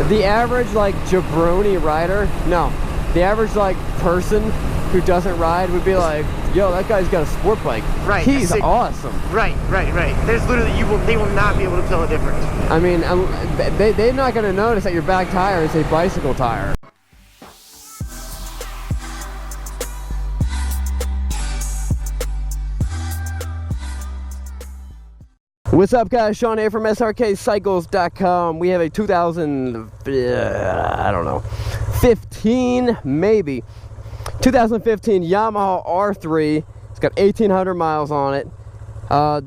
The average like jabroni rider, no, the average like person who doesn't ride would be like, yo, that guy's got a sport bike. Right. He's awesome. Right. There's literally, they will not be able to tell the difference. I mean, they're not going to notice that your back tire is a bicycle tire. What's up, guys? Sean here from Srkcycles.com. We have a 2015, maybe 2015 Yamaha R3. It's got 1,800 miles on it.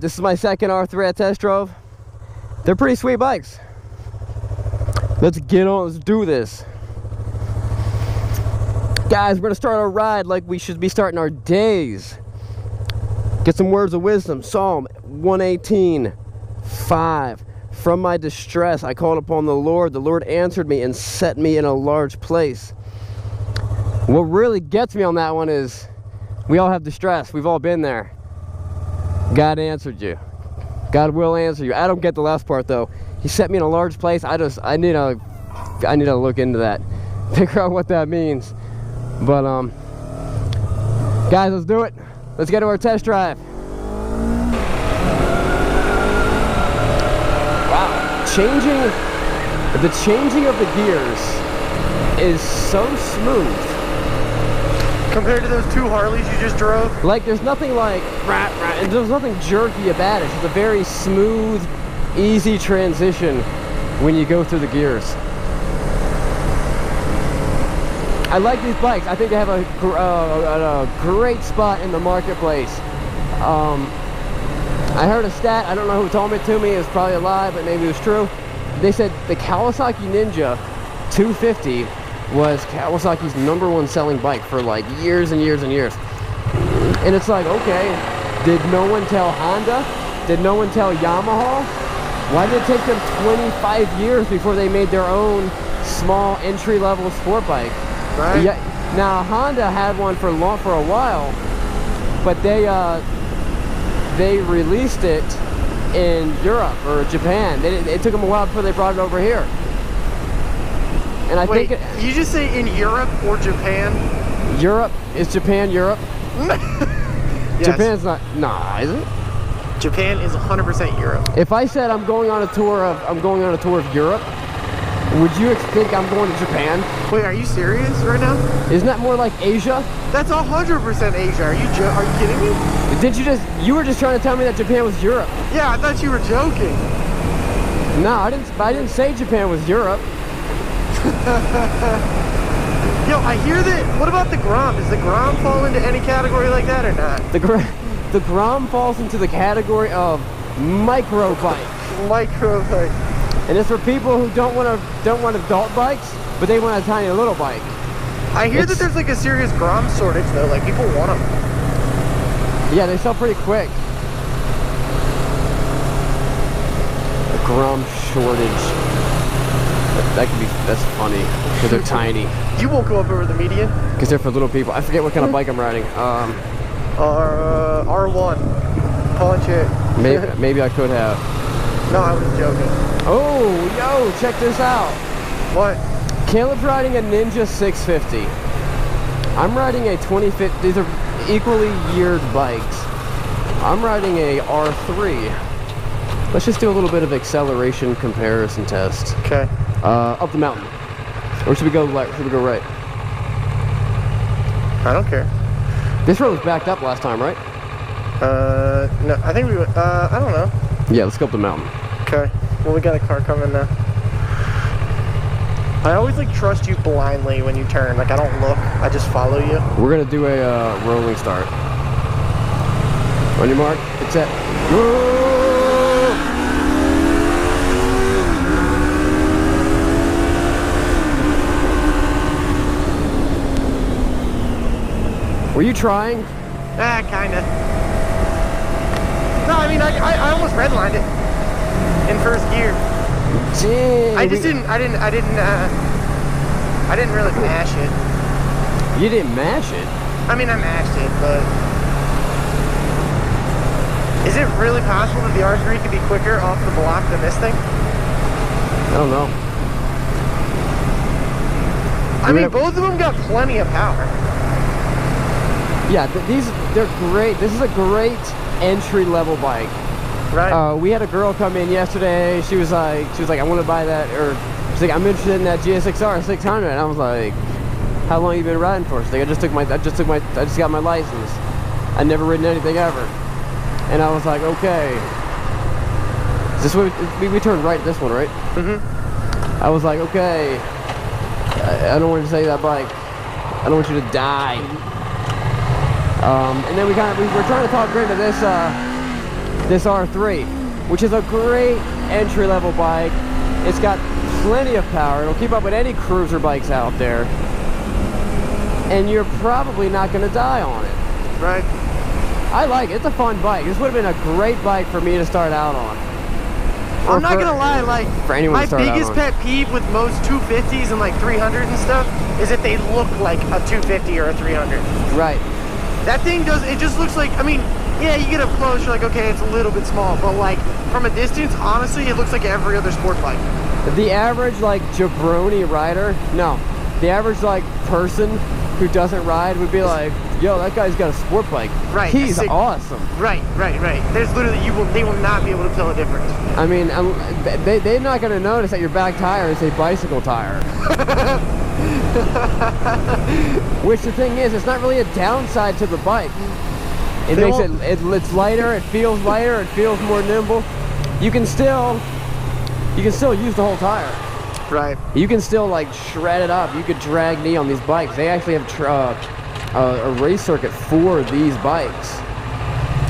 This is my second R3 I test drove. They're pretty sweet bikes. Let's get on. Let's do this, guys. We're gonna start our ride like we should be starting our days. Get some words of wisdom. Psalm 118:5. From my distress I called upon the Lord. The Lord answered me and set me in a large place. What really gets me on that one is we all have distress. We've all been there. God answered you. God will answer you. I don't get the last part though. He set me in a large place. I need to look into that. Figure out what that means. But guys, let's do it. Let's get to our test drive. Wow, the changing of the gears is so smooth. Compared to those two Harleys you just drove? Like, there's nothing like, and there's nothing jerky about it. It's a very smooth, easy transition when you go through the gears. I like these bikes. I think they have a great spot in the marketplace. I heard a stat, I don't know who told it to me, it was probably a lie, but maybe it was true. They said the Kawasaki Ninja 250 was Kawasaki's #1 selling bike for like years and years and years. And it's like, okay, did no one tell Honda? Did no one tell Yamaha? Why did it take them 25 years before they made their own small entry-level sport bike? Right. Yeah. Now Honda had one for a while, but they released it in Europe or Japan. It took them a while before they brought it over here. And I think you just say in Europe or Japan? Europe. Is Japan Europe? Yes. Japan's not. Nah, is it? Japan is 100% Europe. If I said I'm going on a tour of Europe, would you think I'm going to Japan? Wait, are you serious right now? Isn't that more like Asia? That's 100% Asia. Are you kidding me? You were just trying to tell me that Japan was Europe. Yeah, I thought you were joking. No, I didn't say Japan was Europe. Yo, I hear that. What about the Grom? Does the Grom fall into any category like that or not? The Grom falls into the category of micro bike. Micro bike. And it's for people who don't want adult bikes, but they want a tiny little bike. I hear that there's like a serious Grom shortage though. Like people want them. Yeah, they sell pretty quick. A Grom shortage. That's funny, because they're tiny. You won't go up over the median? Because they're for little people. I forget what kind of bike I'm riding. R1. Punch it. Maybe I could have. No, I was joking. Oh, yo, check this out. What? Caleb's riding a Ninja 650. I'm riding a 2050. These are equally geared bikes. I'm riding a R3. Let's just do a little bit of acceleration comparison test. Okay. Up the mountain. Or should we go left? Should we go right? I don't care. This road was backed up last time, right? No, I think I don't know. Yeah, let's go up the mountain. Okay. Well, we got a car coming now. I always like trust you blindly when you turn. Like I don't look. I just follow you. We're gonna do a rolling start. On your mark, get set. Whoa! Were you trying? Kinda. No, I mean I almost redlined it in first gear. Dang, I didn't really mash it. You didn't mash it? I mean I mashed it, but is it really possible that the R3 could be quicker off the block than this thing? I don't know. I mean, both of them got plenty of power. Yeah, they're great. This is a great entry-level bike. Right. We had a girl come in yesterday. She was like, I want to buy that, or she's like, I'm interested in that GSXR 600. And I was like, how long have you been riding for? She's like, I just got my license. I never ridden anything ever. And I was like, okay. Is this way we turned right at this one, right? Mm-hmm. I was like, okay. I don't want to say that bike. I don't want you to die. And then we're trying to talk her into this R3, which is a great entry-level bike. It's got plenty of power. It'll keep up with any cruiser bikes out there. And you're probably not going to die on it. Right. I like it. It's a fun bike. This would have been a great bike for me to start out on. I'm not gonna lie, like, for anyone my to start biggest out on. pet peeve with most 250s and like 300s and stuff is if they look like a 250 or a 300. Right. That thing it just looks like, I mean, yeah, you get up close, you're like, okay, it's a little bit small, but like, from a distance, honestly, it looks like every other sport bike. The average, like, jabroni rider, no, the average, like, person who doesn't ride would be like, yo, that guy's got a sport bike. Right. He's awesome. Right. There's literally, they will not be able to tell the difference. I mean, they're not going to notice that your back tire is a bicycle tire. Which the thing is, it's not really a downside to the bike. It's lighter, it feels lighter, it feels more nimble. You can still use the whole tire. Right. You can still, like, shred it up. You could drag knee on these bikes. They actually have a race circuit for these bikes.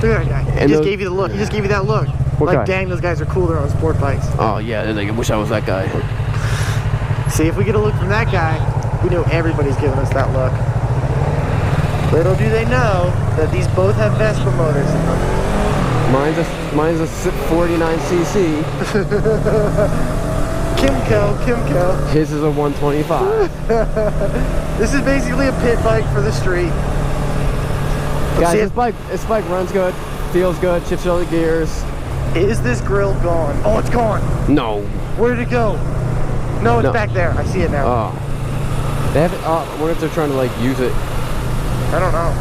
Look at that guy. He just gave you the look. He just gave you that look. What like, guy? Dang, those guys are cooler on sport bikes. Oh, yeah. I wish I was that guy. See, if we get a look from that guy, we know everybody's giving us that look. Little do they know that these both have Vespa motors in them. Mine's a 49cc. Kimco. His is a 125. This is basically a pit bike for the street. Guys, this bike runs good, feels good, shifts all the gears. Is this grill gone? Oh, it's gone. No. Where did it go? No, it's back there. I see it now. Oh. They have it. Oh, I wonder if they're trying to, like, use it. I don't know.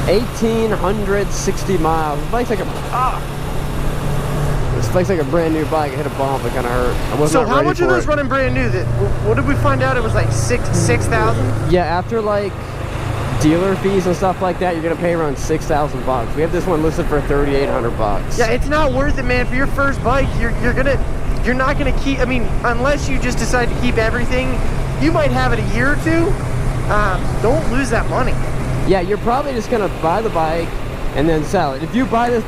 1,860 miles. This bike's like This bike's like a brand new bike. I hit a bump. It kind of hurt. So how much are those running brand new? What did we find out? It was like 6,000. Yeah, after like dealer fees and stuff like that, you're gonna pay around 6,000 bucks. We have this one listed for 3,800 bucks. Yeah, it's not worth it, man. For your first bike, you're not gonna keep. I mean, unless you just decide to keep everything, you might have it a year or two. Don't lose that money. Yeah, you're probably just gonna buy the bike and then sell it. If you bought this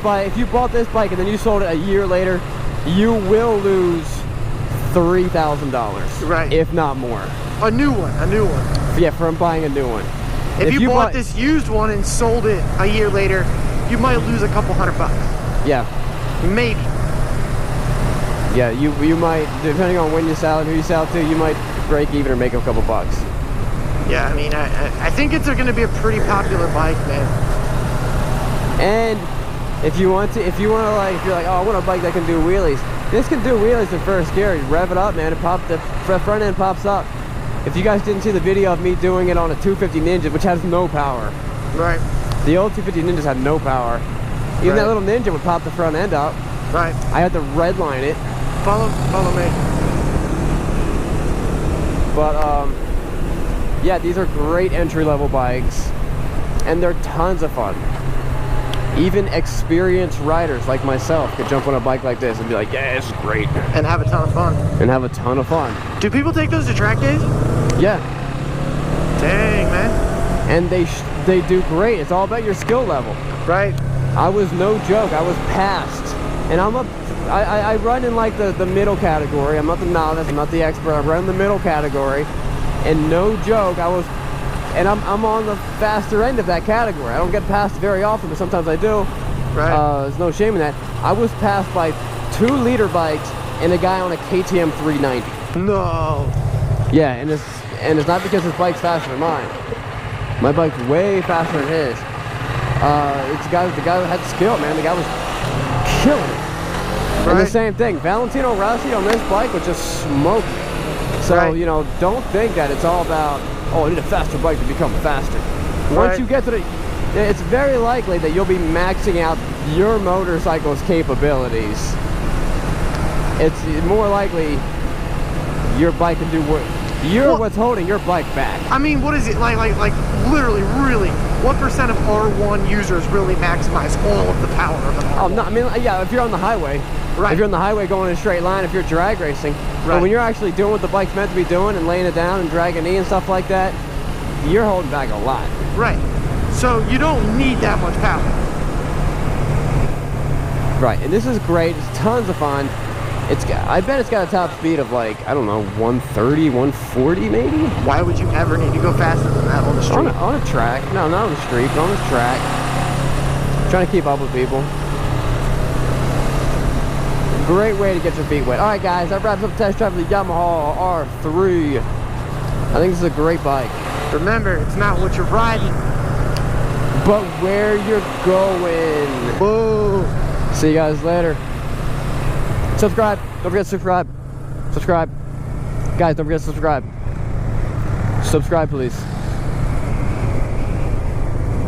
bike and then you sold it a year later, you will lose $3,000. Right. If not more. A new one. Yeah, from buying a new one. If you bought this used one and sold it a year later, you might lose a couple $100. Yeah. Maybe. Yeah, you might, depending on when you sell it, who you sell it to, you might break even or make a couple bucks. Yeah, I mean, I think it's going to be a pretty popular bike, man. And if you're like, oh, I want a bike that can do wheelies. This can do wheelies in first gear. You rev it up, man. The front end pops up. If you guys didn't see the video of me doing it on a 250 Ninja, which has no power. Right. The old 250 Ninjas had no power. Even that little Ninja would pop the front end up. Right. I had to redline it. Follow me. But yeah, these are great entry-level bikes, and they're tons of fun. Even experienced riders like myself could jump on a bike like this and be like, yeah, this is great. And have a ton of fun. Do people take those to track days? Yeah. Dang, man. And they do great. It's all about your skill level. Right. I was no joke. I was passed. And I run in like the middle category. I'm not the novice. I'm not the expert. I run in the middle category. And no joke, I'm on the faster end of that category. I don't get passed very often, but sometimes I do. Right. There's no shame in that. I was passed by 2-liter bikes and a guy on a KTM 390. No. Yeah, and it's not because his bike's faster than mine. My bike's way faster than his. It's the guy that had skill, man. The guy was killing it. Right. And the same thing, Valentino Rossi on this bike was just smoking. So, Right. you know, don't think that it's all about, oh, I need a faster bike to become faster. Once Right. you get to the, it's very likely that you'll be maxing out your motorcycle's capabilities. It's more likely your bike can do what, what's holding your bike back. I mean, what is it like literally, really, what percent of R1 users really maximize all of the power of the R1? Oh, no, I mean, yeah, if you're on the highway, Right. if you're on the highway going in a straight line, if you're drag racing, but Right. when you're actually doing what the bike's meant to be doing and laying it down and dragging knee and stuff like that, you're holding back a lot. Right. So you don't need that much power. Right, and this is great. It's tons of fun. I bet it's got a top speed of like, I don't know, 130, 140 maybe? Why would you ever need to go faster than that on the street? On a track. No, not on the street, but on the track. Trying to keep up with people. Great way to get your feet wet. All right, guys, that wraps up the test drive of the Yamaha R3. I think this is a great bike. Remember, it's not what you're riding, but where you're going. whoa. See you guys later. Subscribe. Don't forget to subscribe. Subscribe. Guys, don't forget to subscribe. Subscribe, please.